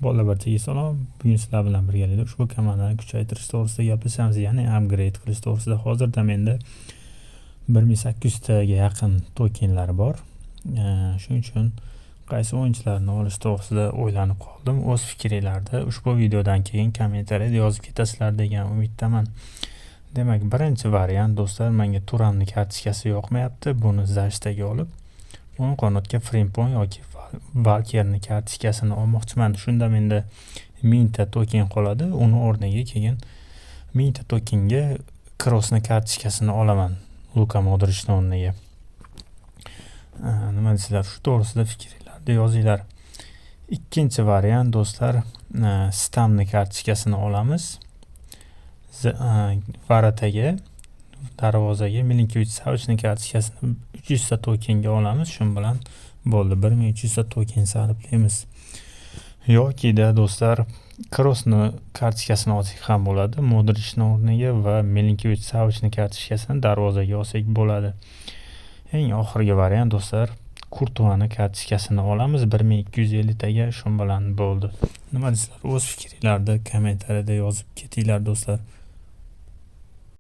Bolalar barchaga salom. Bugun sizlar bilan birgalikda ushbu komandani kuchaytirish to'g'risida gaplashamiz, ya'ni upgrade qilish to'g'risida. Hozirda menda 1800 taga yaqin tokenlar bor. Shuning uchun qaysi o'yinchilarni olish to'g'risida o'ylanib qoldim. O'z fikringlarni ushbu videodan keyin kommentariyada yozib ketasizlar degan umiddaman. Demak, birinchi variant do'stlar, menga Turanni kartochkasi yoqmayapti. Buni Zashtaga olib, uni qanotga Frimpong yoki Valkerni kartochkasini olmoqchiman. Shunda menda 1000 ta token qoladi. Uni o'rniga keyin 1000 ta tokenga Kroosni kartochkasini olaman. Luka Modrichni o'rniga. Nima deysizlar? Shu to'g'risida fikringlarni yozinglar. Ikkinchi variant do'stlar, Stamni kartochkasini olamiz. Varataga, darvozaga Milinkovic Savicni kartochkasini 300 ta tokenga olamiz. Shu bilan bo'ldi. 1300 ta token sarflaymiz. Yoki-da do'stlar, Kroosni kartochkasini olsak ham bo'ladi. Modrichni o'rniga va Milinkovic Savicni kartochkasini darvozaga olsak bo'ladi. Eng oxirgi variant do'stlar, Kurtuvani kartochkasini olamiz 1250 taga. Shu bilan bo'ldi. Nima deysizlar? O'z fikringlarni kommentariyada yozib ketinglar do'stlar.